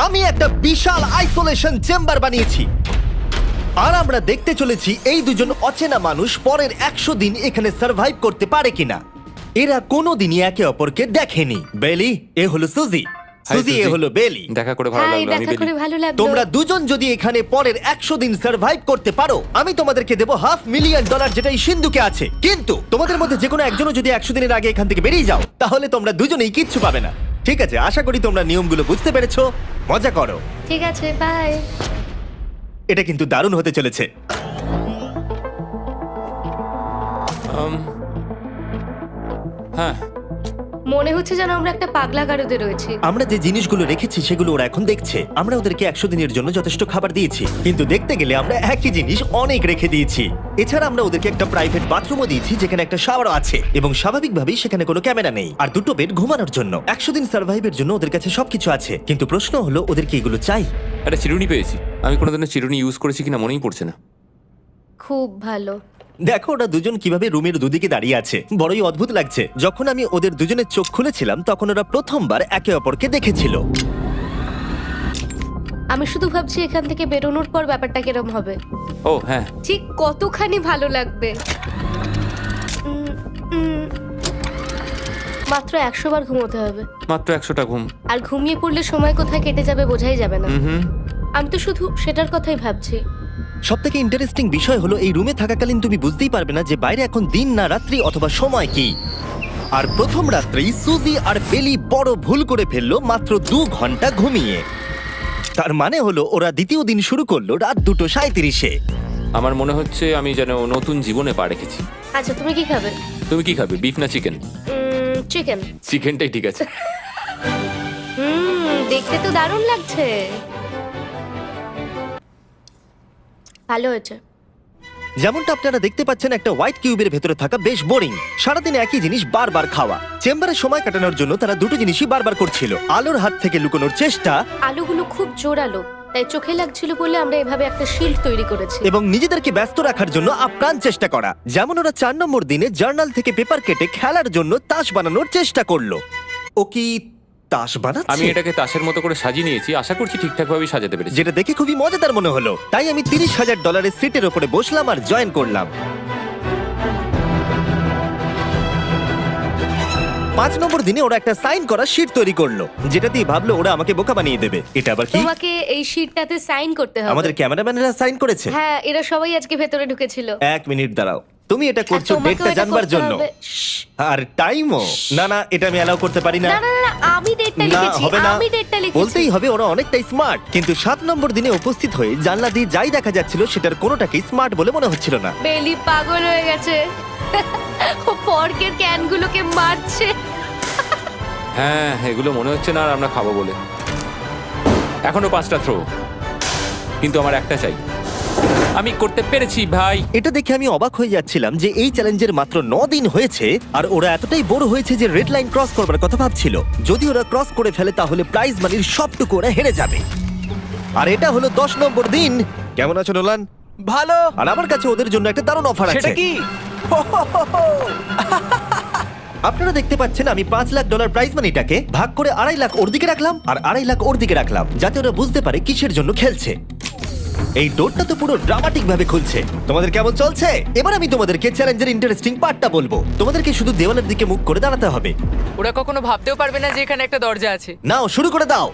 আমি একটা বিশাল isolation chamber বানিয়েছি আর আমরা দেখতে চলেছি এই দুজন অচেনা মানুষ পরের 100 দিন এখানে সার্ভাইভ করতে পারে কিনা। এরা কোনোদিনই একে অপরকে দেখেনি। বেলি, এ হলো সুজি, সুজি এ হলো বেলি। দেখা করে ভালো লাগলো। আমি দেখা করে ভালো লাগলো। তোমরা দুজন যদি এখানে পরের 100 দিন সার্ভাইভ করতে পারো, আমি তোমাদেরকে দেবো $500,000 যেটা এই সিন্ধুকে আছে। কিন্তু তোমাদের মধ্যে যে কোনো একজনও যদি 100 দিনের আগে এখান থেকে বেরিয়ে যাও, তাহলে তোমরা দুজনেই কিচ্ছু পাবে না। ঠিক আছে, আশা করি তোমরা নিয়মগুলো বুঝতে পেরেছো। মজা করো। ঠিক আছে, বাই। এটা কিন্তু দারুণ হতে চলেছে। হ্যাঁ, মনে হচ্ছে যেন আমরা একটা পাগলা গারদে রয়েছি। আমরা যে জিনিসগুলো রেখেছি সেগুলো ওরা এখন দেখছে। আমরা ওদেরকে 100 দিনের জন্য যথেষ্ট খাবার দিয়েছি, কিন্তু দেখতে গেলে আমরা একই জিনিস অনেক রেখে দিয়েছি। এছাড়া আমরা ওদেরকে একটা প্রাইভেট বাথরুমও দিয়েছি যেখানে একটা শাওয়ারও আছে, এবং স্বাভাবিকভাবেই সেখানে কোনো ক্যামেরা নেই, আর দুটো বেড ঘুমানোর জন্য। 100 দিন সার্ভাইভের জন্য ওদের কাছে সবকিছু আছে, কিন্তু প্রশ্ন হলো ওদেরকে এগুলো চাই। একটা চিরুনি পেয়েছি। আমি কোনোদিনও চিরুনি ইউজ করেছি কিনা মনেই পড়ছে না। খুব ভালো। দেখো ওরা দুজন কিভাবে রুমের দুদিকে দাঁড়িয়ে আছে, বড়ই অদ্ভুত লাগছে। যখন আমি ওদের দুজনের চোখ খুলেছিলাম তখন ওরা প্রথমবার একে অপরকে দেখেছিল। আমি শুধু ভাবছি এখান থেকে বেরোনোর পর ব্যাপারটা কিরম হবে। ও হ্যাঁ, ঠিক কতখানি ভালো লাগবে। মাত্র 100 বার ঘুমোতে হবে। মাত্র 100টা ঘুম। আর ঘুমিয়ে পড়লে সময় কোথায় কেটে যাবে বোঝাই যাবে না। হুম। আমি তো শুধু সেটার কথাই ভাবছি। সবথেকে ইন্টারেস্টিং বিষয় হলো এই রুমে থাকাকালীন তুমি বুঝতেই পারবে না যে বাইরে এখন দিন না রাত্রি অথবা সময় কি। আর প্রথম রাত্রেই সুজি আর বেলি বড় ভুল করে ফেললো মাত্র 2 ঘন্টা ঘুমিয়ে। তার মানে হলো ওরা দ্বিতীয় দিন শুরু করলো রাত 2:37-এ। আমার মনে হচ্ছে আমি যেন নতুন জীবনে পা রেখেছি। আচ্ছা, তুমি কি খাবে? তুমি কি খাবে, বিফ না চিকেন? চিকেন। চিকেনটাই ঠিক আছে। দেখতে তো দারুণ লাগছে। ভালো হয়েছে। যেমনটা আপনারা দেখতে পাচ্ছেন, একটা হোয়াইট কিউবের ভেতরে থাকা বেশ বোরিং। সারাদিন একই জিনিস বারবার খাওয়া। চেম্বারে সময় কাটানোর জন্য তারা দুটো জিনিসই বারবার করছিল: আলোর হাত থেকে লুকোনোর চেষ্টা, আলুগুলো খুব জোরালো, তাই চোখে লাগছিল বলে আমরা এভাবে একটা শিল্ড তৈরি করেছি। এবং নিজেদেরকে ব্যস্ত রাখার জন্য আপ্রাণ চেষ্টা করা। যেমন ওরা 4 নম্বর দিনে জার্নাল থেকে পেপার কেটে খেলার জন্য তাস বানানোর চেষ্টা করলো। ও কি তাস বানাচ্ছে? আমি এটাকে তাসের মতো করে সাজিয়ে নিয়েছি, আশা করছি ঠিকঠাকভাবে সাজাতে পেরেছি। যেটা দেখে খুবই মজাদার মনে হলো, তাই আমি $30,000 সিটের উপরে বসলাম আর জয়েন করলাম। 5 নম্বর দিনে ওরা একটা সাইন করা শিট তৈরি করলো, যেটা দিয়ে ভাবলো ওরা আমাকে বোকা বানিয়ে দেবে। এটা আবার কি? তোমাকে এই শিটটাতে সাইন করতে হবে। আমাদের ক্যামেরাম্যানেরা সাইন করেছে। হ্যাঁ, এরা সবাই আজকে ভেতরে ঢুকেছিল। 1 মিনিট দাঁড়াও, তুমি এটা আর করছো তোমাকেও ডেটটা এটা জানবার করতে জন্য। হবে। শ্শ্। আর টাইমও না, না এটা আমি অ্যালাউ করতে পারি না। না না না, আমি ডেটটা না, লিখেছি। হবে না। আমি ডেটটা লিখেছি। বলতেই হবে ওরা অনেকটাই স্মার্ট, কিন্তু 7 নম্বর দিনে উপস্থিত হয়ে জানলা দিয়ে যাই দেখা যাচ্ছিল সেটার কোনোটাকেই স্মার্ট বলে মনে হচ্ছিল না। বেলি পাগল হয়ে গেছে। ও পর্কের ক্যানগুলোকে মারছে। হ্যাঁ, এগুলো মনে হচ্ছে না আর আমরা খাবো বলে। এখনো 5টা থ্রো, কিন্তু আমার একটা চাই। আমি করতে পেরেছি ভাই। এটা দেখে আমি অবাক হয়ে যাচ্ছিলাম যে এই চ্যালেঞ্জের মাত্র 9 দিন হয়েছে আর ওরা এতটাই বড় হয়েছে যে রেড লাইন ক্রস করবার কথা ভাবছিল। যদি ওরা ক্রস করে ফেলে তাহলে প্রাইজ মানির সবটুকু ওরা হেরে যাবে। আর এটা হলো 10 নম্বর দিন। কেমন আছো নোলান? ভালো। আর আমার কাছে ওদের জন্য একটা দারুণ অফার আছে। সেটা কি? আপনারা দেখতে পাচ্ছেন আমি $5 লাখ প্রাইজ মানিটাকে ভাগ করে 2.5 লাখ ওর দিকে রাখলাম আর 2.5 লাখ ওর দিকে রাখলাম, যাতে ওরা বুঝতে পারে কিসের জন্য খেলছে। এই ডোরটা তো পুরো ড্রামাটিক ভাবে খুলছে। তোমাদের কেমন চলছে? এবার আমি তোমাদেরকে চ্যালেঞ্জের ইন্টারেস্টিং পার্টটা বলবো। তোমাদেরকে শুধু দেওয়ালের দিকে মুখ করে দাঁড়াতে হবে। ওরা কখনো ভাবতেও পারবে না যে এখানে একটা দরজা আছে। নাও শুরু করে দাও।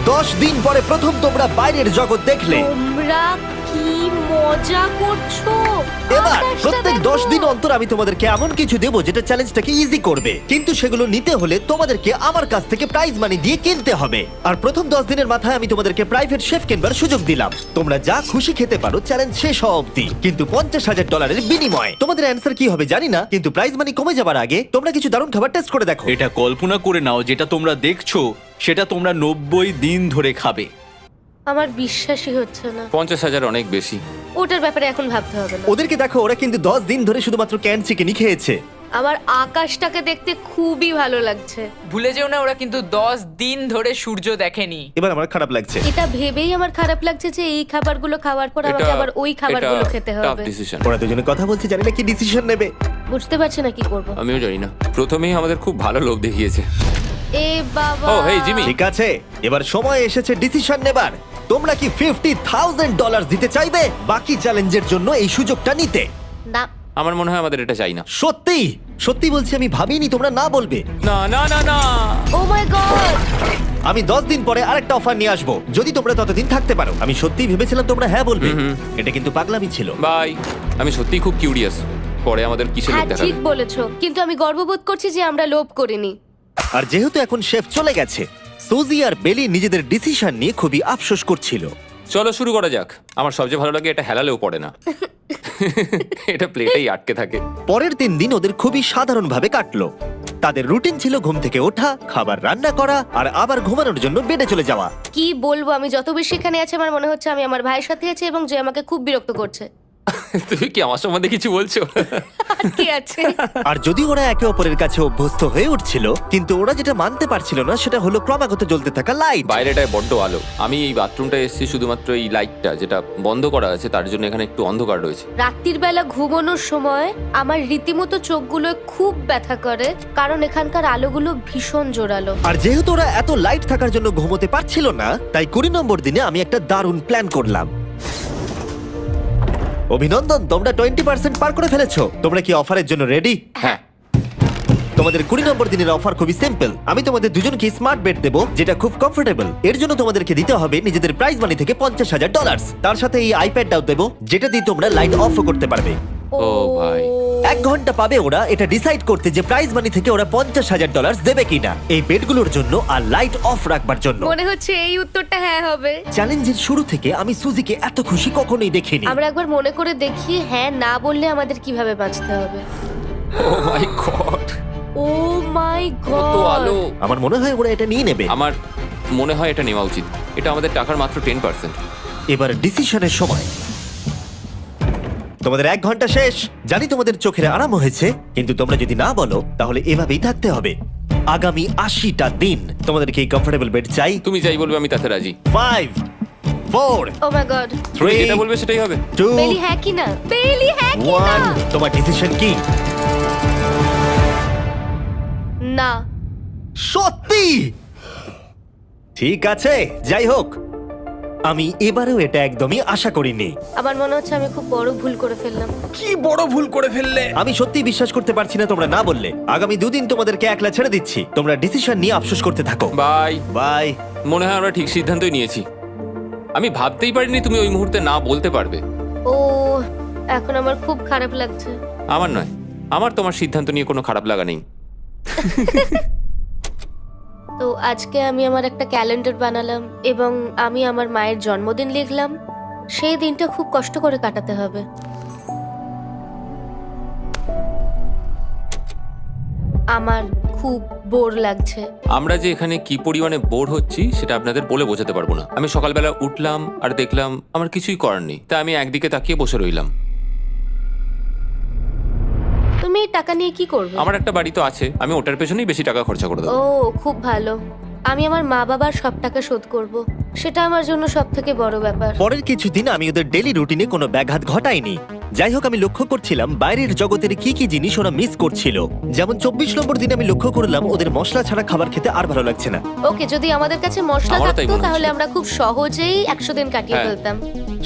10 দিন পরে প্রথম তোমরা বাইরের জগৎ দেখলে। তোমরা কি মজা করছো? এবার আকাশটা প্রত্যেক দেখো। 10 দিন অন্তর আমি তোমাদেরকে এমন কিছু দেবো যেটা চ্যালেঞ্জটাকে ইজি করবে, কিন্তু সেগুলো নিতে হলে তোমাদেরকে আমার কাছ থেকে প্রাইজ মানি দিয়ে কিনতে হবে। আর প্রথম 10 দিনের মাথায় আমি তোমাদেরকে প্রাইভেট শেফ কিনবার সুযোগ দিলাম। তোমরা যা খুশি খেতে পারো চ্যালেঞ্জ শেষ হওয়া অবধি, কিন্তু $50,000 বিনিময়ে। তোমাদের অ্যান্সার কি হবে জানি না, কিন্তু প্রাইজ মানি কমে যাবার আগে তোমরা কিছু দারুণ খাবার টেস্ট করে দেখো। এটা কল্পনা করে নাও, যেটা তোমরা দেখছো সেটা তোমরা 90 দিন ধরে খাবে। আমার বিশ্বাসই হচ্ছে না। 50,000 অনেক বেশি। ওটার ব্যাপারে এখন ভাবতে হবে না। ওদেরকে দেখো, ওরা কিন্তু 10 দিন ধরে শুধুমাত্র ক্যান চিকেনই খেয়েছে। আমার আকাশটাকে দেখতে খুবই ভালো লাগছে। ভুলে যেও না ওরা কিন্তু 10 দিন ধরে সূর্য দেখেনি। এবার আমার খারাপ লাগছে। এটা ভেবেই আমার খারাপ লাগছে যে এই খাবারগুলো খাওয়ার পর আমাকে আবার ওই খাবারগুলো খেতে টাফ হবে। ডিসিশন। ওরা দুজনে কথা বলছে, জানি না কি ডিসিশন নেবে। বুঝতে পারছি না কি করব। আমিও জানি না, প্রথমেই আমাদের খুব ভালো লোভ দেখিয়েছে। এ বাবা। ও, হেই, জিমি। ঠিক আছে, এবার সময় এসেছে ডিসিশন নেবার। তোমরা কি $50,000 দিতে চাইবে বাকি চ্যালেঞ্জের জন্য এই সুযোগটা নিতে? না। আমার মনে হয় আমাদের এটা চাই না। সত্যি সত্যি বলছি, আমি ভাবিনি তোমরা না বলবে। না না না না। ও মাই গড। আমি 10 দিন পরে আরেকটা অফার নিয়ে আসবো, যদি তোমরা ততদিন থাকতে পারো। আমি সত্যিই ভেবেছিলাম তোমরা হ্যাঁ বলবে। এটা কিন্তু পাগলামি ছিল। বাই। আমি সত্যিই খুব কিউরিয়াস, পরে আমাদের কিসের হ্যাঁ লোভ দেখাবে। ঠিক বলেছো, কিন্তু আমি গর্ববোধ করছি যে আমরা লোভ করিনি। আর যেহেতু এখন শেফ চলে গেছে, সুজি আর বেলি নিজেদের ডিসিশন নিয়ে খুবই আফসোস করছিল। চলো শুরু করা যাক। আমার সবচেয়ে ভালো লাগে এটা হেলালেও পড়ে না। এটা প্লেটেই আটকে থাকে। পরের 3 দিন ওদের খুবই সাধারণভাবে কাটলো। তাদের রুটিন ছিল ঘুম থেকে ওঠা, খাবার রান্না করা আর আবার ঘুমানোর জন্য বেডে চলে যাওয়া। কি বলবো, আমি যত বেশি এখানে আছি আমার মনে হচ্ছে আমি আমার ভাইয়ের সাথে আছি এবং যে আমাকে খুব বিরক্ত করছে। তুমি কি আমার সম্বন্ধে কিছু বলছো? আর কি আছে? আর যদি ওরা একে অপরের কাছে অভ্যস্ত হয়ে উঠছিল, কিন্তু ওরা যেটা মানতে পারছিল না সেটা হলো ক্রমাগত জ্বলতে থাকা লাইট। বাইরেটায় বড্ড আলো। আমি এই বাথরুমটা এসেছি শুধুমাত্র এই লাইটটা যেটা বন্ধ করা আছে তার জন্য এখানে একটু অন্ধকার রয়েছে। রাত্রির বেলা ঘুমানোর সময় আমার রীতিমতো চোখগুলো খুব ব্যথা করে, কারণ এখানকার আলোগুলো ভীষণ জোরালো। আর যেহেতু ওরা এত লাইট থাকার জন্য ঘুমোতে পারছিল না, তাই 20 নম্বর দিনে আমি একটা দারুণ প্ল্যান করলাম। অভিনন্দন, তোমরা 20% পার করে ফেলেছো। তোমরা কি অফারের জন্য রেডি? হ্যাঁ। তোমাদের 20 নম্বর দিনের অফার খুবই সিম্পল। আমি তোমাদের দুজনকে স্মার্ট বেড দেবো, যেটা খুব কমফোর্টেবল। এর জন্য তোমাদেরকে দিতে হবে নিজেদের প্রাইজ মানি থেকে $50,000। তার সাথে এই আইপ্যাডটাও দেবো, যেটা দিয়ে তোমরা লাইট অফও করতে পারবে। ও ভাই। 1 ঘন্টা পাবে ওরা এটা ডিসাইড করতে যে প্রাইজ মানি থেকে ওরা $50,000 দেবে কিনা এই বেডগুলোর জন্য আর লাইট অফ রাখবার জন্য। মনে হচ্ছে এই উত্তরটা হ্যাঁ হবে। চ্যালেঞ্জের শুরু থেকে আমি সুজিকে এত খুশি কখনোই দেখিনি। আমরা একবার মনে করে দেখি হ্যাঁ না বললে আমাদের কিভাবে বাঁচতে হবে। ও মাই গড। ও মাই কত আলো। গড। আমার মনে হয় ওরা এটা নিয়ে নেবে। আমার মনে হয় এটা নেওয়া উচিত। এটা আমাদের টাকার মাত্র 10%। এবার ডিসিশনের সময়। তোমাদের 1 ঘন্টা শেষ। জানি তোমাদের চোখের আরাম হয়েছে, কিন্তু তোমরা যদি না বলো তাহলে এভাবেই থাকতে হবে আগামী 80টা দিন। তোমাদেরকে এই কমফোর্টেবল বেড চাই। তুমি যাই বলবে আমি তাতে রাজি। 5 4 ও মাই গড। তুমি 3 যেটা বলবে সেটাই হবে। 2 বেলি হ্যাঁ কি না? বেলি হ্যাঁ কি না? 1 তোমার ডিসিশন কি? না। সত্যি? ঠিক আছে, যাই হোক, আমি এবারেও এটা একদমই আশা করিনি। আমার মনে হচ্ছে আমি খুব বড় ভুল করে ফেললাম। কি বড় ভুল করে ফেললে। আমি সত্যি বিশ্বাস করতে পারছি না তোমরা না বললে। আগামী 2 দিন তোমাদেরকে একলা ছেড়ে দিচ্ছি। তোমরা ডিসিশন নিয়ে আফসোস করতে থাকো। বাই। বাই। মনে হয় আমরা ঠিক সিদ্ধান্তই নিয়েছি। আমি ভাবতেই পারিনি তুমি ওই মুহূর্তে না বলতে পারবে। ও এখন আমার খুব খারাপ লাগছে। আমার নয়, আমার তোমার সিদ্ধান্ত নিয়ে কোনো খারাপ লাগা নেই। তো আজকে আমি আমার একটা ক্যালেন্ডার বানালাম এবং আমি আমার মায়ের জন্মদিন লিখলাম। সেই দিনটা খুব কষ্ট করে কাটাতে হবে। আমার খুব বোর লাগছে। আমরা যে এখানে কি পরিমাণে বোর হচ্ছি সেটা আপনাদের বলে বোঝাতে পারবো না। আমি সকালবেলা উঠলাম আর দেখলাম আমার কিছুই করার নেই, তাই আমি একদিকে তাকিয়ে বসে রইলাম। তুমি এই টাকা নিয়ে কি করবে? আমার একটা বাড়ি তো আছে, আমি ওটার পেছনেই বেশি টাকা খরচা করে ও দেবো। খুব ভালো। আমি আমার মা বাবার সব টাকা শোধ করব। সেটা আমার জন্য সব থেকে বড় ব্যাপার। পরের কিছুদিন আমি ওদের ডেলি রুটিনে কোনো ব্যাঘাত ঘটাইনি। যাই হোক, আমি লক্ষ্য করছিলাম বাইরের জগতের কি কি জিনিস ওরা মিস করছিল। যেমন 24 নম্বর দিনে আমি লক্ষ্য করলাম ওদের মশলা ছাড়া খাবার খেতে আর ভালো লাগছে না। ওকে, যদি আমাদের কাছে মশলা আমারও তাই থাকতো মনে হচ্ছে। তাহলে আমরা খুব সহজেই 100 দিন কাটিয়ে হ্যাঁ। ফেলতাম।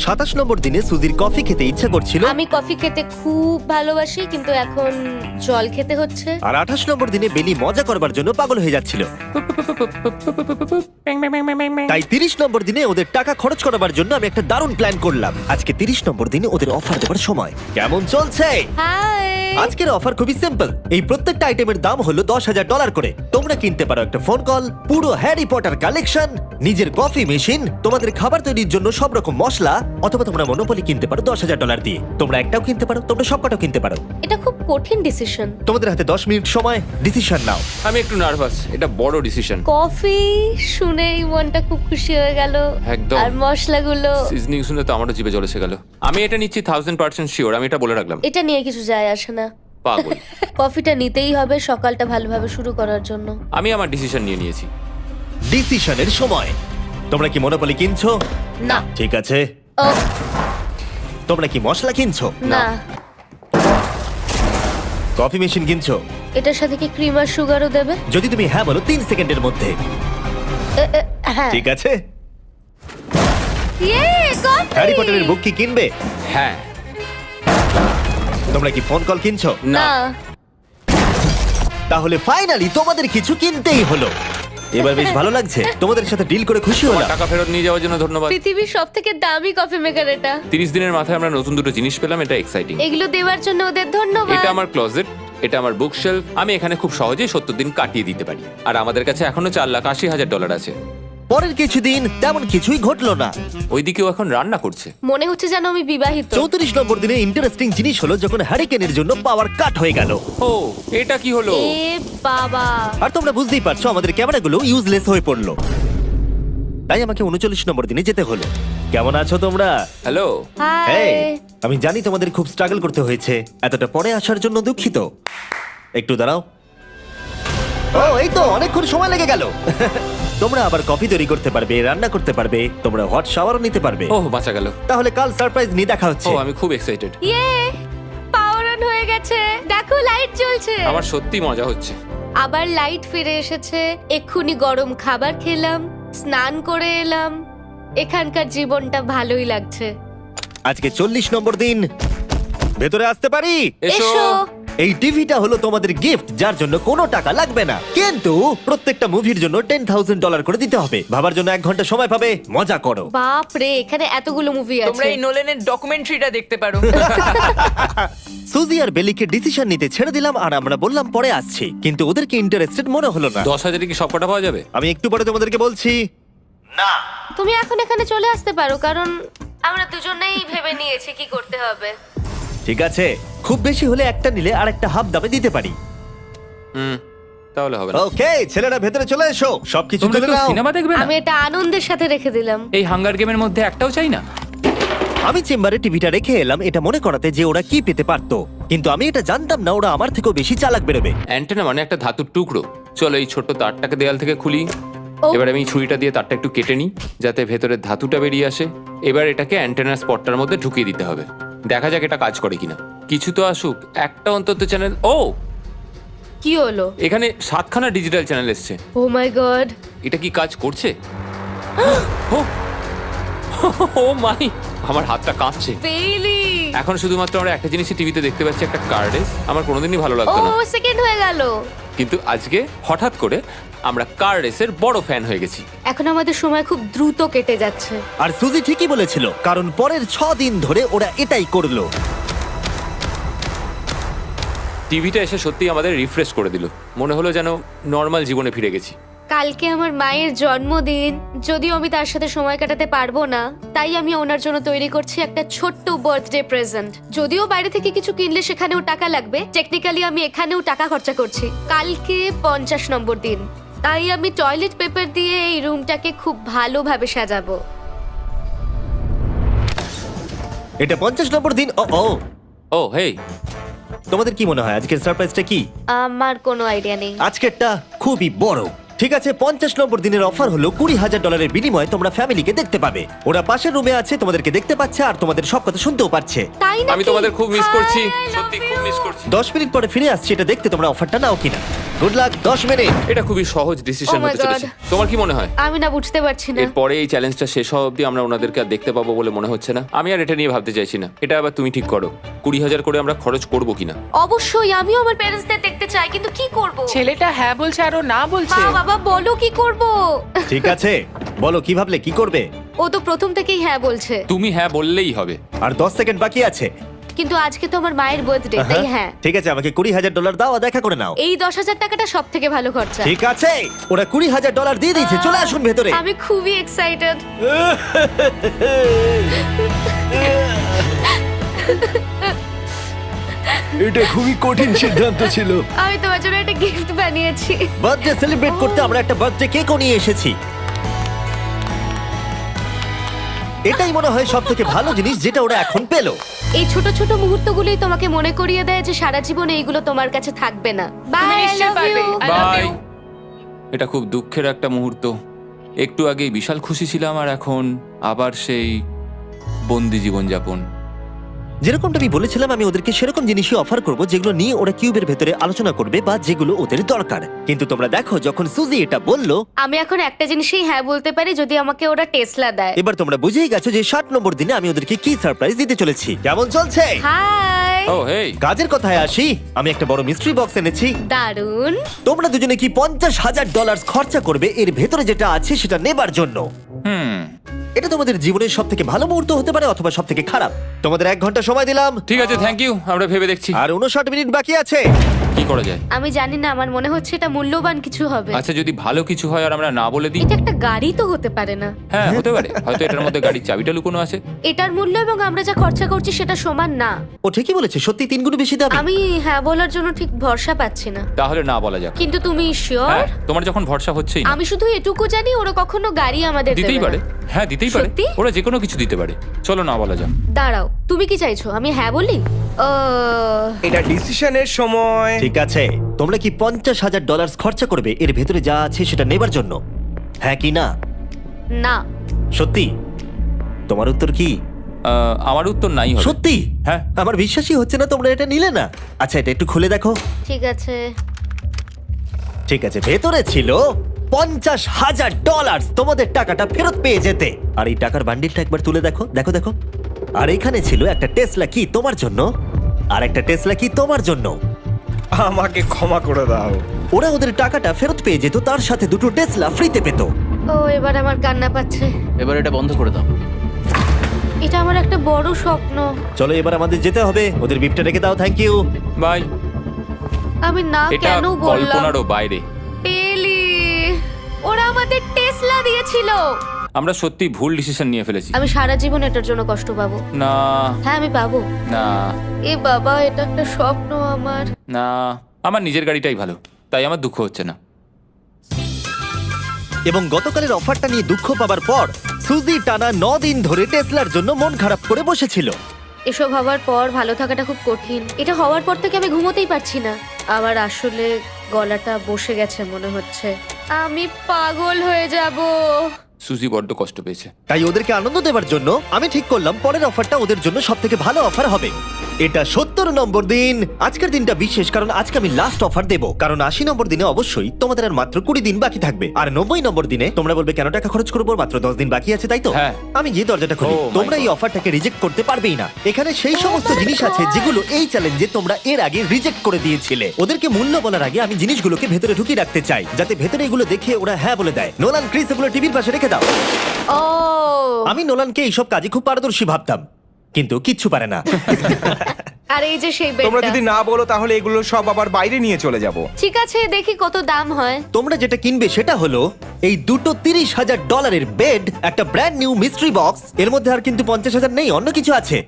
27 নম্বর দিনে সুজির কফি খেতে ইচ্ছা করছিল, আমি কফি খেতে খুব ভালোবাসি, কিন্তু এখন জল খেতে হচ্ছে। আর 28 নম্বর দিনে বেলি মজা করবার জন্য পাগল হয়ে যাচ্ছিল। তাই 30 নম্বর দিনে ওদের টাকা খরচ করাবার জন্য আমি একটা দারুণ প্ল্যান করলাম। আজকে 30 নম্বর দিনে ওদের অফার দেবার সময়। কেমন চলছে? হাই। আজকের অফার খুবই সিম্পল। এই প্রত্যেকটা আইটেমের দাম হলো $10,000 করে। তোমরা কিনতে পারো একটা ফোন কল, পুরো হ্যারি পটার কালেকশন, নিজের কফি মেশিন, তোমাদের খাবার তৈরির জন্য সব রকম মশলা, অথবা তোমরা মনোপলি কিনতে পারো $10,000 দিয়ে। তোমরা একটাও কিনতে পারো, তোমরা সবকটাও কিনতে পারো। এটা খুব কঠিন ডিসিশন। তোমাদের হাতে 10 মিনিট সময়, ডিসিশন নাও। আমি একটু নার্ভাস, এটা বড় ডিসিশন। কফি শুনেই মনটা খুব খুশি হয়ে গেল। একদম। আর মশলাগুলো, সিজনিং শুনে তো আমারও জিভে জল এসে গেল। আমি এটা নিচ্ছি 1000% শিওর, আমি এটা বলে রাখলাম। এটা নিয়ে কিছু যায় আসে না। পাগল। কফিটা নিতেই হবে সকালটা ভালোভাবে শুরু করার জন্য। আমি আমার ডিসিশন নিয়ে নিয়েছি। ডিসিশনের সময়। তোমরা কি মনোপলি কিনছো? না। ঠিক আছে। ও তোমরা কি মশলা কিনছো? না। কফি মেশিন কিনছো? এটার সাথে কি ক্রিম আর সুগারও দেবে? যদি তুমি হ্যাঁ বলো 3 সেকেন্ডের মধ্যে। হ্যাঁ। ঠিক আছে। ইয়ে, কফি! হ্যারি পটারের বুক কি কিনবে? হ্যাঁ। তোমরা কি ফোন কল কিনছো? না। তাহলে ফাইনালি তোমাদের কিছু কিনতেই হলো। এবার বেশ ভালো লাগছে। তোমাদের সাথে ডিল করে খুশি আমার হলাম। টাকা ফেরত নিয়ে যাওয়ার জন্য ধন্যবাদ। পৃথিবীর সবথেকে দামি কফি মেকার এটা। 30 দিনের মাথায় আমরা নতুন দুটো জিনিস পেলাম, এটা এক্সাইটিং। এগুলো দেওয়ার জন্য ওদের ধন্যবাদ। এটা আমার ক্লোজেট, এটা আমার বুকশেলফ। আমি এখানে খুব সহজেই 70 দিন কাটিয়ে দিতে পারি। আর আমাদের কাছে এখনো $4,80,000 আছে। পরের কিছুদিন তেমন কিছুই ঘটলো না। ওইদিকেও এখন রান্না করছে। মনে হচ্ছে যেন আমি বিবাহিত। 34 নম্বর দিনে ইন্টারেস্টিং জিনিস হলো যখন হ্যারিকেনের জন্য পাওয়ার কাট হয়ে গেল। ও, এটা কি হলো? এ বাবা! আর তোমরা বুঝতেই পারছো আমাদের ক্যামেরাগুলো ইউজলেস হয়ে পড়লো। তাই আমাকে 39 নম্বর দিনে যেতে হলো। কেমন আছো তোমরা? হ্যালো। হাই। এই, আমি জানি তোমাদের খুব স্ট্রাগল করতে হয়েছে। এতটা পরে আসার জন্য দুঃখিত। একটু দাঁড়াও। ও, এই তো অনেকক্ষণ সময় লেগে গেল। তোমরা আবার কফি তৈরি করতে পারবে, রান্না করতে পারবে, তোমরা হট শাওয়ারও নিতে পারবে। ওহ, বাঁচা গেল। তাহলে কাল সারপ্রাইজ নিয়ে দেখা হচ্ছে। ও, আমি খুব এক্সাইটেড। ইয়ে! পাওয়ার অন হয়ে গেছে। দেখো লাইট জ্বলছে। আমার সত্যি মজা হচ্ছে। আবার লাইট ফিরে এসেছে। এক্ষুনি গরম খাবার খেলাম, স্নান করে এলাম। এখানকার জীবনটা ভালোই লাগছে। আজকে 40 নম্বর দিন। ভেতরে আসতে পারি? এসো। এই টিভিটা হলো তোমাদের গিফট, যার জন্য কোনো টাকা লাগবে না, কিন্তু প্রত্যেকটা মুভির জন্য $10,000 করে দিতে হবে। ভাবার জন্য 1 ঘন্টা সময় পাবে। মজা করো। বাপ রে, এখানে এতগুলো মুভি তোমরা আছে। এই নোলেনের ডকুমেন্টারিটা দেখতে পারো। সুজি আর বেলিকে ডিসিশন নিতে ছেড়ে দিলাম আর আমরা বললাম পরে আসছি, কিন্তু ওদেরকে ইন্টারেস্টেড মনে হলো না। 10,000-এ কি সব কটা পাওয়া যাবে? আমি একটু পরে তোমাদেরকে বলছি। না, তুমি এখন এখানে চলে আসতে পারো, কারণ আমরা দুজনেই ভেবে নিয়েছি কি করতে হবে। ঠিক আছে, খুব বেশি হলে একটা নিলে আর একটা হাফ দামে দিতে পারি। তাহলে হবে না। ওকে, ছেলেরা ভেতরে চলে এসো। সবকিছু তোমরা তুলে কেউ নাও। সিনেমা দেখবে না? আমি এটা আনন্দের সাথে রেখে দিলাম। এই হাঙ্গার গেমের মধ্যে একটাও চাই না। আমি চেম্বারে টিভিটা রেখে এলাম এটা মনে করাতে যে ওরা কি পেতে পারতো, কিন্তু আমি এটা জানতাম না ওরা আমার থেকেও বেশি চালাক বেরোবে। অ্যান্টেনা মানে একটা ধাতুর টুকরো। চলো এই ছোট্ট তারটাকে দেয়াল থেকে খুলি। ও। এবার আমি ছুরিটা দিয়ে তারটা একটু কেটে নিই যাতে ভেতরের ধাতুটা বেরিয়ে আসে। এবার এটাকে অ্যান্টেনার স্পটটার মধ্যে ঢুকিয়ে দিতে হবে। দেখা যাক এটা কাজ করে কিনা। কিছু তো আসুক, একটা অন্তত চ্যানেল। ও, কি হলো? এখানে 7খানা ডিজিটাল চ্যানেল এসছে। ও মাই গড! এটা কি কাজ করছে? ও, ও মাই, আমার হাতটা কাঁপছে। বেইলি! এখন শুধুমাত্র আমরা একটা জিনিসই টিভিতে দেখতে পাচ্ছি, একটা কার্ডেস। আমার কোনোদিনই ভালো ও, লাগতো না, সেকেন্ড হয়ে গেল। কিন্তু আজকে হঠাৎ করে আমরা কার রেসের বড় ফ্যান হয়ে গেছি। এখন আমাদের সময় খুব দ্রুত কেটে যাচ্ছে। আর সুজি ঠিকই বলেছিল, কারণ পরের 6 দিন ধরে ওরা এটাই করলো। টিভিটা এসে সত্যি আমাদের রিফ্রেশ করে দিল। মনে হলো যেন নর্মাল জীবনে ফিরে গেছি। কালকে আমার মায়ের জন্মদিন, যদিও আমি তার সাথে সময় কাটাতে পারবো না, তাই আমি ওনার জন্য তৈরি করছি একটা ছোট্ট বার্থডে প্রেজেন্ট। যদিও বাইরে থেকে কিছু কিনলে সেখানেও টাকা লাগবে, টেকনিক্যালি আমি এখানেও টাকা খরচা করছি। কালকে 50 নম্বর দিন, তাই আমি টয়লেট পেপার দিয়ে এই রুমটাকে খুব ভালোভাবে সাজাবো। এটা 50 নম্বর দিন। ও ও, ও হেই, তোমাদের কি মনে হয় আজকের সারপ্রাইজটা কি? আমার কোনো আইডিয়া নেই। আজকেরটা খুবই বড়। ঠিক আছে, 50 নম্বর দিনের অফার হলো $20,000 বিনিময়ে তোমরা ফ্যামিলিকে দেখতে পাবে। ওরা পাশের রুমে আছে, তোমাদেরকে দেখতে পাচ্ছে আর তোমাদের সব কথা শুনতেও পাচ্ছে। তাই না? আমি তোমাদের খুব মিস করছি, সত্যি খুব মিস করছি। 10 মিনিট পরে ফিরে আসছি এটা দেখতে তোমরা অফারটা নাও কিনা। Good luck. 10 মিনিট। এটা খুবই সহজ ডিসিশন Oh my হতে চলেছে। God. তোমার কি মনে হয়? আমি না বুঝতে পারছি না। এরপরে এই চ্যালেঞ্জটা শেষ হওয়া অবধি আমরা ওনাদেরকে আর দেখতে পাবো বলে মনে হচ্ছে না। আমি আর এটা নিয়ে ভাবতে চাইছি না। এটা আবার তুমি ঠিক করো, 20,000 করে আমরা খরচ করবো কিনা। অবশ্যই আমিও আমার প্যারেন্টসদের দেখতে চাই, কিন্তু কি করব? ছেলেটা হ্যাঁ বলছে আর ও না বলছে। মা বাবা বলো কি করব? ঠিক আছে, বলো কি ভাবলে, কি করবে? ও তো প্রথম থেকেই হ্যাঁ বলছে, তুমি হ্যাঁ বললেই হবে। আর 10 সেকেন্ড বাকি আছে। কিন্তু আজকে তো আমার মায়ের বার্থডে, তাই হ্যাঁ। ঠিক আছে, আমাকে $20,000 দাও আর দেখা করে নাও। এই 10,000 টাকাটা সব থেকে ভালো খরচা। ঠিক আছে, ওরা $20,000 দিয়ে দিয়েছে। চলে আসুন ভেতরে। আমি খুবই এক্সাইটেড। এটা খুবই কঠিন সিদ্ধান্ত ছিল। আমি তোমার জন্য একটা গিফট বানিয়েছি। বার্থডে সেলিব্রেট করতে আমরা একটা বার্থডে কেকও নিয়ে এসেছি। এটাই মনে হয় সব থেকে ভালো জিনিস যেটা ওরা এখন পেলো। এই ছোট ছোট মুহূর্তগুলোই তোমাকে মনে করিয়ে দেয় যে সারা জীবনে এইগুলো তোমার কাছে থাকবে না। তুমি বাই, আই নিশ্চয়ই লাভ পারবে। You. I love bye. you. এটা খুব দুঃখের একটা মুহূর্ত। একটু আগেই বিশাল খুশি ছিলাম আর এখন আবার সেই বন্দি জীবনযাপন। যেরকমটা আমি বলেছিলাম, আমি ওদেরকে সেরকম জিনিসই অফার করব যেগুলো নিয়ে ওরা কিউবের ভেতরে আলোচনা করবে বা যেগুলো ওদের দরকার। কিন্তু তোমরা দেখো, যখন সুজি এটা বললো, আমি এখন একটা জিনিসই হ্যাঁ বলতে পারি, যদি আমাকে ওরা টেসলা দেয়। এবার তোমরা বুঝেই গেছো যে 60 নম্বর দিনে আমি ওদেরকে কি সারপ্রাইজ দিতে চলেছি। কেমন চলছে? হাই, ও হেই, কাজের কথায় আসি, আমি একটা বড় মিস্ট্রি বক্স এনেছি। দারুন। তোমরা দুজনে কি $50,000 খরচা করবে এর ভেতরে যেটা আছে সেটা নেবার জন্য? এটা তোমাদের জীবনের সব থেকে ভালো মুহূর্ত হতে পারে অথবা সব থেকে খারাপ। তোমাদের 1 ঘন্টা সময় দিলাম, ঠিক আছে, থ্যাংক ইউ, আমরা ভেবে দেখছি আর 59 মিনিট বাকি আছে। কি করা যায়। আমি জানি না, আমার মনে হচ্ছে এটা মূল্যবান কিছু হবে। আচ্ছা, যদি ভালো কিছু হয় আর আমরা না বলে দিই? এটা একটা গাড়ি তো হতে পারে না? হ্যাঁ, হতে পারে, হয়তো এটার মধ্যে গাড়ির চাবিটা লুকোনো আছে। এটার মূল্য এবং আমরা যা খরচা করছি সেটা সমান না। ও ঠিকই বলেছে, সত্যি 3 গুণ বেশি দাম। আমি হ্যাঁ বলার জন্য ঠিক ভরসা পাচ্ছি না। তাহলে না বলা যাক। কিন্তু তুমি শিওর? হ্যাঁ, তোমার যখন ভরসা হচ্ছেই না। আমি শুধু এটুকু জানি, ওরা কখনো গাড়ি আমাদের দিতেই দেবে পারে। না। হ্যাঁ, দিতেই পারে, সত্যি? ওরা যে কোনো কিছু দিতে পারে। চলো না বলা যাক। দাঁড়াও, তুমি কি চাইছো আমি হ্যাঁ বলি? এটা ডিসিশনের সময়। ঠিক আছে, তোমরা কি $50,000 খরচা করবে এর ভেতরে যা আছে সেটা নেবার জন্য? হ্যাঁ কি না? না। সত্যি? তোমার উত্তর কি? আমার উত্তর নাই হবে। সত্যি? হ্যাঁ। আমার বিশ্বাসই হচ্ছে না তোমরা এটা নিলে না। আচ্ছা, এটা একটু খুলে দেখো। ঠিক আছে। ঠিক আছে, ভেতরে ছিল $50,000। তোমাদের টাকাটা ফেরত পেয়ে যেতে। আর এই টাকার বান্ডিলটা একবার তুলে দেখো, দেখো দেখো। আর এখানে ছিল একটা টেসলা কি তোমার জন্য, আর একটা টেসলা কি তোমার জন্য। আমাকে ক্ষমা করে দাও। ওরা ওদের টাকাটা ফেরত পেয়ে যেত, তার সাথে 2টো টেসলা ফ্রিতে পেত। ও, এবার আমার কান্না পাচ্ছে। এবার এটা বন্ধ করে দাও। এটা আমার একটা বড় স্বপ্ন। চলো এবার আমাদের যেতে হবে। ওদের বিপটা রেখে দাও। Thank you. বাই। আমি না এটা কেন বললাম? কল্পনারও বাইরে। পেলি, ওরা আমাদের টেসলা দিয়েছিল। আমরা সত্যি ভুল ডিসিশন নিয়ে ফেলেছি। আমি সারা জীবন এটার জন্য কষ্ট পাবো। না হ্যাঁ, আমি পাবো। না এ বাবা, এটা একটা স্বপ্ন আমার। না, আমার নিজের গাড়িটাই ভালো, তাই আমার দুঃখ হচ্ছে না। এবং গতকালের অফারটা নিয়ে দুঃখ পাবার পর সুজি টানা 9 দিন ধরে টেসলার জন্য মন খারাপ করে বসেছিল। এসব হওয়ার পর ভালো থাকাটা খুব কঠিন। এটা হওয়ার পর থেকে আমি ঘুমোতেই পারছি না। আমার আসলে গলাটা বসে গেছে মনে হচ্ছে। আমি পাগল হয়ে যাব। সুজি বড্ড কষ্ট পেয়েছে। তাই ওদেরকে আনন্দ দেওয়ার জন্য আমি ঠিক করলাম পরের অফারটা ওদের জন্য সব থেকে ভালো অফার হবে। এটা 70 নম্বর দিন। আজকের দিনটা বিশেষ কারণ আজকে আমি লাস্ট অফার দেবো। কারণ 80 নম্বর দিনে অবশ্যই তোমাদের আর মাত্র 20 দিন বাকি থাকবে। আর 90 নম্বর দিনে তোমরা বলবে কেন টাকা খরচ করবো, মাত্র 10 দিন বাকি আছে, তাই তো? হ্যাঁ। আমি যে দরজাটা খুলি, Oh my তোমরা এই God. অফারটাকে রিজেক্ট করতে পারবেই না। এখানে সেই সমস্ত জিনিস আছে যেগুলো এই চ্যালেঞ্জে তোমরা এর আগে রিজেক্ট করে দিয়েছিলে। ওদেরকে মূল্য বলার আগে আমি জিনিসগুলোকে ভেতরে ঢুকিয়ে রাখতে চাই, যাতে ভেতরে এগুলো দেখে ওরা হ্যাঁ বলে দেয়। নোলান, ক্রিস, এগুলো টিভির পাশে রেখে দাও। ও, আমি নোলানকে এইসব কাজে খুব পারদর্শী ভাবতাম, কিন্তু কিচ্ছু পারে না। আর এই যে সেই তোমরা বেডটা। যদি না বলো তাহলে এগুলো সব আবার বাইরে নিয়ে চলে যাব। ঠিক আছে, দেখি কত দাম হয়। তোমরা যেটা কিনবে সেটা হলো এই দুটো $30,000 বেড, একটা ব্র্যান্ড নিউ মিস্ট্রি বক্স। এর মধ্যে আর কিন্তু 50,000 নেই, অন্য কিছু আছে।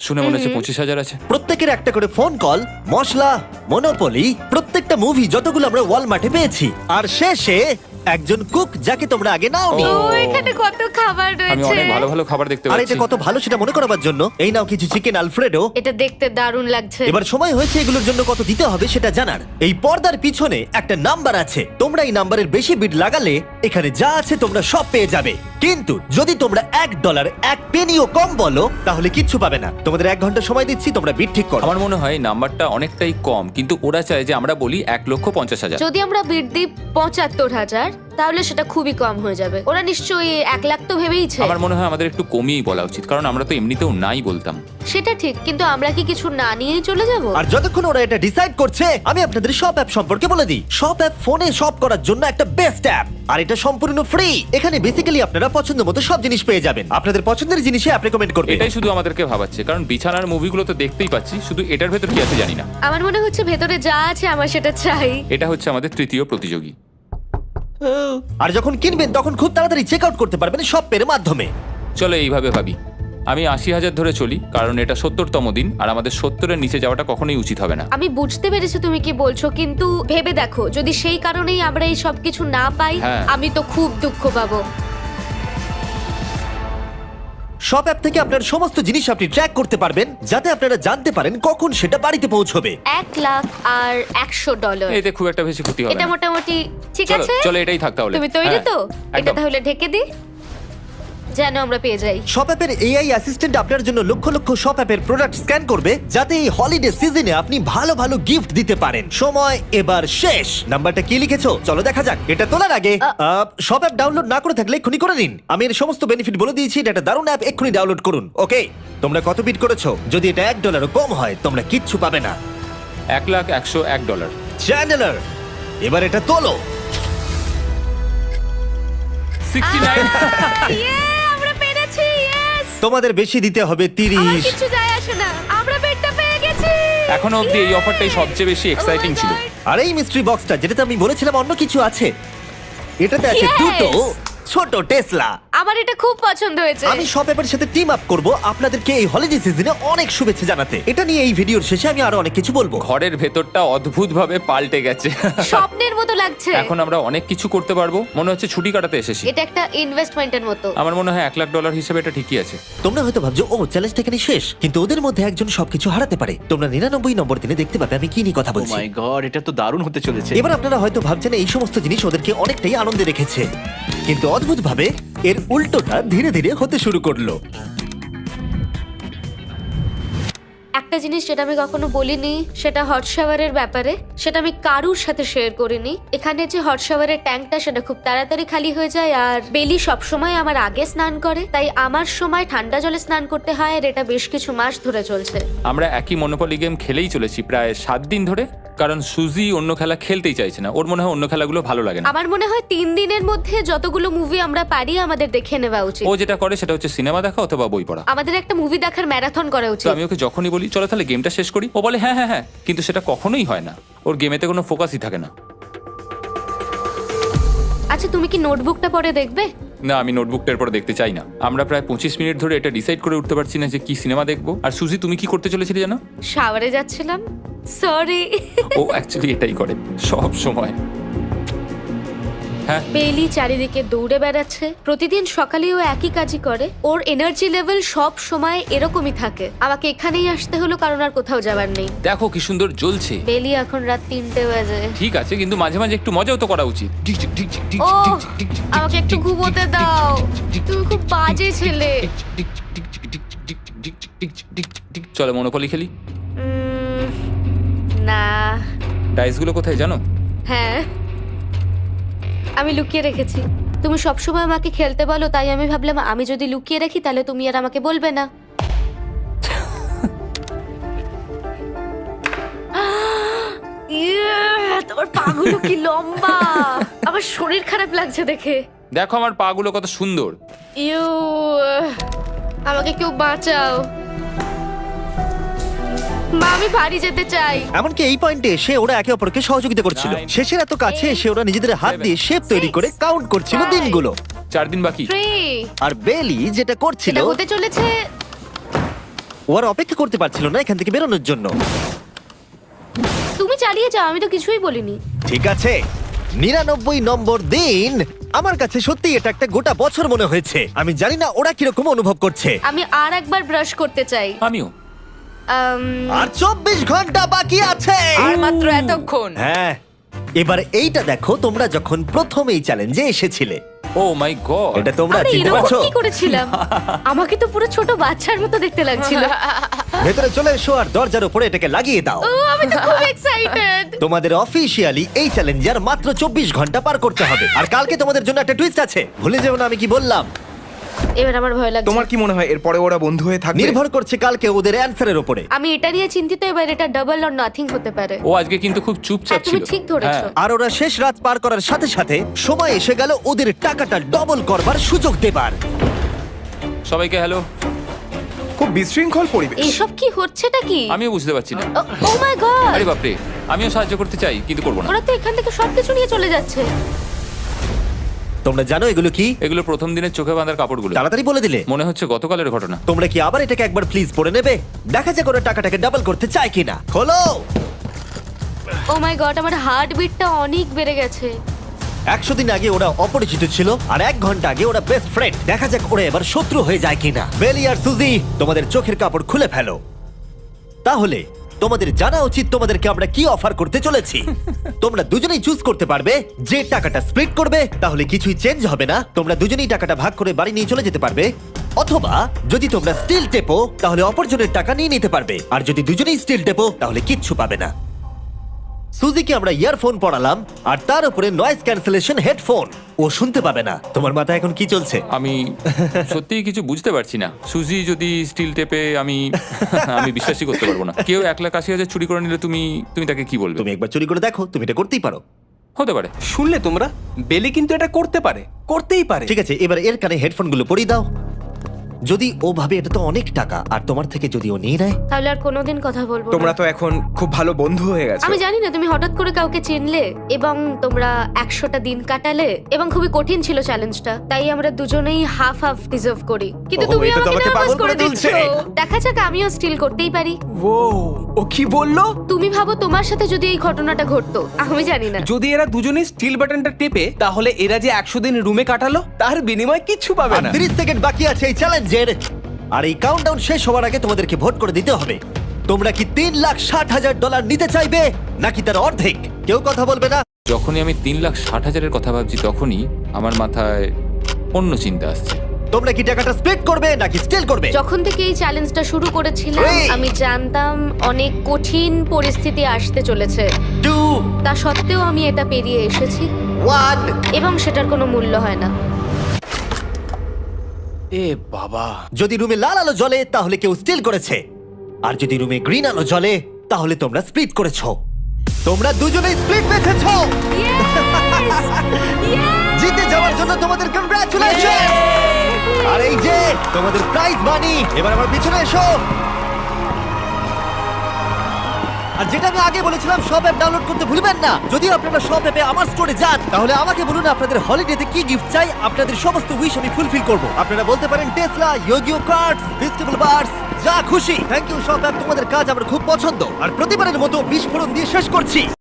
শুনে মনে হচ্ছে 25,000 আছে। প্রত্যেকের একটা করে ফোন কল, মশলা, মনোপলি, প্রত্যেকটা মুভি যতগুলো আমরা ওয়ালমার্টে পেয়েছি, আর শেষে একজন কুক যাকে তোমরা আগে নাওনি। ও, এখানে কত খাবার আমি রয়েছে। অনেক ভালো ভালো খাবার দেখতে আর পাচ্ছি। এটা কত ভালো সেটা মনে করাবার জন্য এই নাও কিছু চিকেন আলফ্রেডো। এটা দেখতে দারুণ লাগছে। এবার সময় হয়েছে এগুলোর জন্য কত দিতে হবে সেটা জানার। এই পর্দার পিছনে একটা নাম্বার আছে, তোমরা এই নাম্বারের বেশি বিড লাগালে এখানে যা আছে তোমরা সব পেয়ে যাবে। কিন্তু যদি তোমরা $1 1 পেনিও কম বলো তাহলে কিচ্ছু পাবে না। তোমাদের 1 ঘন্টা সময় দিচ্ছি, তোমরা বিড ঠিক করো। আমার মনে হয় নাম্বারটা অনেকটাই কম, কিন্তু ওরা চায় যে আমরা বলি 1,50,000। যদি আমরা বিড দিই 75,000, তাহলে সেটা খুবই কম হয়ে যাবে। ওরা নিশ্চয়ই 1 লাখ তো ভেবেইছে। আমার মনে হয় আমাদের একটু কমিয়েই বলা উচিত, কারণ আমরা তো এমনিতেও নাই বলতাম। সেটা ঠিক, কিন্তু আমরা কি কিছু না নিয়েই চলে যাব? আর যতক্ষণ ওরা এটা ডিসাইড করছে, আমি আপনাদের শপ অ্যাপ সম্পর্কে বলে দিই। শপ অ্যাপ ফোনে শপ করার জন্য একটা বেস্ট অ্যাপ, আর এটা সম্পূর্ণ ফ্রি। এখানে বেসিক্যালি আপনারা পছন্দ মতো সব জিনিস পেয়ে যাবেন। আপনাদের পছন্দের জিনিসে অ্যাপ রেকমেন্ড করবে। এটাই শুধু আমাদেরকে ভাবাচ্ছে, কারণ বিছানার মুভিগুলো তো দেখতেই পাচ্ছি, শুধু এটার ভেতর কি আছে জানি না। আমার মনে হচ্ছে ভেতরে যা আছে আমার সেটা চাই। এটা হচ্ছে আমাদের তৃতীয় প্রতিযোগী। আর যখন কিনবেন তখন খুব তাড়াতাড়ি চেক আউট করতে পারবেন শপ পের মাধ্যমে। চলো এইভাবে ভাবি। আমি 80,000 ধরে চলি, কারণ এটা 70তম দিন, আর আমাদের 70-এর নিচে যাওয়াটা কখনোই উচিত হবে না। আমি বুঝতে পেরেছি তুমি কি বলছো, কিন্তু ভেবে দেখো যদি সেই কারণেই আমরা এই সব কিছু না পাই, হ্যাঁ। আমি তো খুব দুঃখ পাবো। শপ অ্যাপ থেকে আপনার সমস্ত জিনিস আপনি ট্র্যাক করতে পারবেন, যাতে আপনারা জানতে পারেন কখন সেটা বাড়িতে পৌঁছবে। 1 লাখ আর $100। এতে খুব একটা বেশি ক্ষতি হবে এটা না। মোটামুটি ঠিক চলো আছে। চলো এটাই থাক তাহলে। তুমি তৈরি হ্যাঁ, তো? এটা একদম। তাহলে ঢেকে দি। যেন আমরা পেয়ে যাই। শপ অ্যাপের এআই অ্যাসিস্ট্যান্ট আপনার জন্য লক্ষ লক্ষ শপ অ্যাপের প্রোডাক্ট স্ক্যান করবে, যাতে এই হলিডে সিজনে আপনি ভালো ভালো গিফট দিতে পারেন। সময় এবার শেষ। নাম্বারটা কি লিখেছো চলো দেখা যাক। এটা তোলার আগে শপ অ্যাপ ডাউনলোড না করে থাকলে এক্ষুনি করে নিন। আমি এর সমস্ত বেনিফিট বলে দিয়েছি। এটা একটা দারুণ অ্যাপ, এক্ষুনি ডাউনলোড করুন। ওকে, তোমরা কত বিট করেছো? যদি এটা $1 কম হয় তোমরা কিচ্ছু পাবে না। $1,101 চ্যান্ডেলার, এবার এটা তোলো। 69 আমরা পেরেছি, ইয়েস! তোমাদের বেশি দিতে হবে আমার 30। কিছু যায় আসে না, আমরা বেডটা পেয়ে গেছি। এখনো অবধি এই অফারটাই সবচেয়ে বেশি এক্সাইটিং ছিল। আর এই মিস্ট্রি বক্সটা, যেটাতে আমি বলেছিলাম অন্য কিছু আছে, এটাতে আছে Yes! দুটো ছোট টেসলা। আমার এটা খুব পছন্দ হয়েছে। আমি শপ অ্যাপের সাথে টিম আপ করব আপনাদেরকে এই হলিডে সিজনে অনেক শুভেচ্ছা জানাতে। এটা নিয়ে এই ভিডিওর শেষে আমি আরো অনেক কিছু বলবো। ঘরের ভেতরটা অদ্ভুতভাবে পাল্টে গেছে। স্বপ্নের মতো লাগছে। এখন আমরা অনেক কিছু করতে পারবো, মনে হচ্ছে ছুটি কাটাতে এসেছি। এটা একটা ইনভেস্টমেন্টের মতো। আমার মনে হয় $1,00,000 হিসেবে এটা ঠিকই আছে। তোমরা হয়তো ভাবছো ও চ্যালেঞ্জটা এখানে শেষ, কিন্তু ওদের মধ্যে একজন সবকিছু হারাতে পারে। তোমরা 99 নম্বর দিনে দেখতে পাবে আমি কি নিয়ে কথা ও বলছি। মাই গড, এটা তো দারুণ হতে চলেছে। এবার আপনারা হয়তো ভাবছেন এই সমস্ত জিনিস ওদেরকে অনেকটাই আনন্দে রেখেছে, কিন্তু অদ্ভুতভাবে এর উল্টোটা ধীরে ধীরে হতে শুরু করলো। একটা জিনিস যেটা আমি কখনো বলিনি, সেটা হট শাওয়ারের ব্যাপারে। সেটা আমি কারুর সাথে শেয়ার করিনি। এখানে যে হট শাওয়ারের ট্যাঙ্কটা, সেটা খুব তাড়াতাড়ি খালি হয়ে যায়। আর বেলি সবসময় আমার আগে স্নান করে, তাই আমার সময় ঠান্ডা জলে স্নান করতে হয়। আর এটা বেশ কিছু মাস ধরে চলছে। আমরা একই মনোপলি গেম খেলেই চলেছি প্রায় 7 দিন ধরে, কারণ সুজি অন্য খেলা খেলতেই চাইছে না। ওর মনে হয় অন্য খেলাগুলো ভালো লাগে না। আমার মনে হয় 3 দিনের মধ্যে যতগুলো মুভি আমরা পারি আমাদের দেখে নেওয়া উচিত। ও যেটা করে সেটা হচ্ছে সিনেমা দেখা অথবা বই পড়া। আমাদের একটা মুভি দেখার ম্যারাথন করা তো উচিত। আমি ওকে যখনই বলি চলো তাহলে গেমটা শেষ করি, ও বলে হ্যাঁ হ্যাঁ হ্যাঁ, কিন্তু সেটা কখনোই হয় না। ওর গেমেতে কোনো ফোকাসই থাকে না। আচ্ছা, তুমি কি নোটবুকটা পরে দেখবে? না, আমি নোটবুকটার পরে দেখতে চাই না। আমরা প্রায় 25 মিনিট ধরে এটা ডিসাইড করে উঠতে পারছি না যে কি সিনেমা দেখবো। আর সুজি, তুমি কি করতে চলেছিলে জানো? শাওয়ারে যাচ্ছিলাম। সরি। ও অ্যাকচুয়ালি এটাই করে সব সময়। হ্যাঁ, বেলি চারিদিকে দৌড়ে বেড়াচ্ছে। প্রতিদিন সকালে ও একই কাজই করে। ওর এনার্জি লেভেল সব সময় এরকমই থাকে। আমাকে এখানেই আসতে হলো, কারণ আর কোথাও যাবার নেই। দেখো কি সুন্দর জ্বলছে। বেলি এখন রাত 3টে বাজে। ঠিক আছে, কিন্তু মাঝে মাঝে একটু মজাও তো করা উচিত। ও, আমাকে একটু ঘুমোতে দাও। তুমি খুব বাজে ছেলে। চলো মনোপলি খেলি। না। ডাইসগুলো কোথায় জানো? হ্যাঁ, আমি লুকিয়ে রেখেছি। তুমি সবসময় আমাকে খেলতে বলো, তাই আমি ভাবলাম আমি যদি লুকিয়ে রাখি তাহলে তুমি আর আমাকে বলবে না। তোমার পাগুলো কি লম্বা! আমার শরীর খারাপ লাগছে দেখে। দেখো আমার পাগুলো কত সুন্দর। ইউ, আমাকে কেউ বাঁচাও। মা, আমি বাড়ি যেতে চাই। এমনকি এই পয়েন্টে এসে ওরা একে অপরকে সহযোগিতা করছিল। 9, শেষের এত কাছে এসে ওরা নিজেদের হাত 7, দিয়ে শেপ তৈরি করে কাউন্ট করছিল 5, দিনগুলো। 4 দিন বাকি। 3, আর বেলি যেটা করছিল, এটা হতে চলেছে। ও আর অপেক্ষা করতে পারছিল না এখান থেকে বেরোনোর জন্য। তুমি চালিয়ে যাও, আমি তো কিছুই বলিনি। ঠিক আছে, 99 নম্বর দিন। আমার কাছে সত্যি এটা একটা গোটা বছর মনে হয়েছে। আমি জানি না ওরা কিরকম অনুভব করছে। আমি আর একবার ব্রাশ করতে চাই। আমিও। আর 24 ঘন্টা বাকি আছে। আর মাত্র এতক্ষণ। হ্যাঁ, এবার এইটা দেখো, তোমরা যখন প্রথম এই চ্যালেঞ্জে এসেছিলে, ও মাই গড। এটা তোমরা আরে চিনতে এরকম পারছো? কি করেছিলাম? আমাকে তো পুরো ছোট বাচ্চার মতো দেখতে লাগছিল। ভেতরে চলে এসো আর দরজার উপরে এটাকে লাগিয়ে দাও। ও, আমি তো খুব এক্সাইটেড। তোমাদের অফিসিয়ালি এই চ্যালেঞ্জার মাত্র 24 ঘন্টা পার করতে হবে। আর কালকে তোমাদের জন্য একটা টুইস্ট আছে, ভুলে যেও না আমি কি বললাম। এবার আমার ভয় লাগছে। তোমার কি মনে হয় এরপরে ওরা বন্ধু হয়ে থাকবে? নির্ভর করছে কালকে ওদের অ্যানসারের উপরে। আমি এটা নিয়ে চিন্তিত। এবার এটা ডাবল অর নাথিং হতে পারে। ও আজকে কিন্তু খুব চুপচাপ হ্যাঁ, তুমি ছিল। ঠিক ধরেছো। হ্যাঁ। আর ওরা শেষ রাত পার করার সাথে সাথে সময় এসে গেল ওদের টাকাটা ডবল করবার সুযোগ দেবার। সবাইকে হ্যালো। খুব বিশৃঙ্খল পরিবেশ। এসব কি হচ্ছেটা কি? আমিও বুঝতে পারছি না। ও মাই গড! আরে বাপরে, আমিও সাহায্য করতে চাই কিন্তু করবো না। ওরা তো এখান থেকে সবকিছু নিয়ে চলে যাচ্ছে। তোমরা জানো এগুলো কি? এগুলো প্রথম দিনের চোখে বাঁধার কাপড়গুলো। তাড়াতাড়ি বলে দিলে। মনে হচ্ছে গতকালের ঘটনা। তোমরা কি আবার এটাকে একবার প্লিজ পড়ে নেবে? দেখা যাক ওরা টাকাটাকে ডাবল করতে চায় কিনা। খোলো। ও মাই গড, আমার হার্ট বিটটা অনেক বেড়ে গেছে। 100 দিন আগে ওরা অপরিচিত ছিল, আর 1 ঘন্টা আগে ওরা বেস্ট ফ্রেন্ড। দেখা যাক ওরা এবার শত্রু হয়ে যায় কিনা। বেলি আর সুজি, তোমাদের চোখের কাপড় খুলে ফেলো। তাহলে তোমাদের জানা উচিত তোমাদেরকে আমরা কি অফার করতে চলেছি। তোমরা দুজনেই চুজ করতে পারবে যে টাকাটা স্প্লিট করবে, তাহলে কিছুই চেঞ্জ হবে না, তোমরা দুজনেই টাকাটা ভাগ করে বাড়ি নিয়ে চলে যেতে পারবে। অথবা যদি তোমরা স্টিল টেপো তাহলে অপরজনের টাকা নিয়ে নিতে পারবে, আর যদি দুজনেই স্টিল টেপো তাহলে কিচ্ছু পাবে না। সুজিকে আমরা ইয়ারফোন পড়ালাম আর তার উপরে নয়েজ ক্যান্সেলেশন হেডফোন। ও শুনতে পাবে না। তোমার মাথায় এখন কি চলছে? আমি সত্যিই কিছু বুঝতে পারছি না। সুজি যদি স্টিল টেপে আমি বিশ্বাসই করতে পারবো না। কেউ 1,80,000 চুরি করে নিলে তুমি তাকে কি বলবে? তুমি একবার চুরি করে দেখো, তুমি এটা করতেই পারো। হতে পারে। শুনলে তোমরা, বেলি কিন্তু এটা করতেই পারে। ঠিক আছে, এবার এর কানে হেডফোনগুলো পরিয়ে দাও। যদি ও ভাবে এটা তো অনেক টাকা আর তোমার থেকে যদি ও নিয়ে নেয়, তাহলে আর কোনোদিন কথা বলবো না। তোমরা তো এখন খুব ভালো বন্ধু হয়ে গেছো। আমি জানি না তুমি হঠাৎ করে কাউকে চিনলে এবং তোমরা 100টা দিন কাটালে এবং খুবই কঠিন ছিল চ্যালেঞ্জটা, তাই আমরা দুজনেই হাফ হাফ ডিজার্ভ করি। কিন্তু ওহো, তুমি এটা তো আমাকে আমাকে নার্ভাস পাগল করে করে দিচ্ছ। তুলছে। দেখা যাক, আমিও স্টিল করতেই পারি। ও কি বললো? তুমি ভাবো তোমার সাথে যদি এই ঘটনাটা ঘটতো, আমি জানি না। যদি এরা দুজনেই স্টিল বাটনটা টেপে, তাহলে এরা যে 100 দিন রুমে কাটালো তার বিনিময়ে কিচ্ছু পাবে আর না। 30 সেকেন্ড বাকি আছে এই চ্যালেঞ্জের। আর এই কাউন্টডাউন শেষ হওয়ার আগে তোমাদেরকে ভোট করে দিতে হবে। তোমরা কি $3,60,000 নিতে চাইবে নাকি তার অর্ধেক? কেউ কথা বলবে না। যখনই আমি 3,60,000-এর কথা ভাবছি তখনই আমার মাথায় অন্য চিন্তা আসছে। তোমরা কি টাকাটা স্প্লিট করবে নাকি স্টিল করবে? যখন থেকে এই চ্যালেঞ্জটা শুরু করেছিলাম Three. আমি জানতাম অনেক কঠিন পরিস্থিতি আসতে চলেছে, 2, তা সত্ত্বেও আমি এটা পেরিয়ে এসেছি 1। এবং সেটার কোনো মূল্য হয় না। এ বাবা, যদি রুমে লাল আলো জ্বলে তাহলে কেউ স্টিল করেছে, আর যদি রুমে গ্রিন আলো জ্বলে তাহলে তোমরা স্প্লিট করেছো। তোমরা দুজনেই স্প্লিট বেঁচেছো। জিতে যাওয়ার জন্য তোমাদের কংগ্রাচুলেশন। আর এই যে তোমাদের প্রাইজ মানি। এবার আমার পিছনে এসো। আর যেটা আমি আগে বলেছিলাম, সব অ্যাপ ডাউনলোড করতে ভুলবেন না। যদি আপনারা সব অ্যাপে আমার স্টোরে যান তাহলে আমাকে বলুন আপনাদের হলিডেতে কি গিফট চাই। আপনাদের সমস্ত উইশ আমি ফুলফিল করব। আপনারা বলতে পারেন টেসলা, ইয়োগিও কার্ডস, ফেস্টিভ্যাল বার্স, যা খুশি। থ্যাংক ইউ সব অ্যাপ, তোমাদের কাজ আমার খুব পছন্দ। আর প্রতিবারের মতো বিস্ফোরণ দিয়ে শেষ করছি।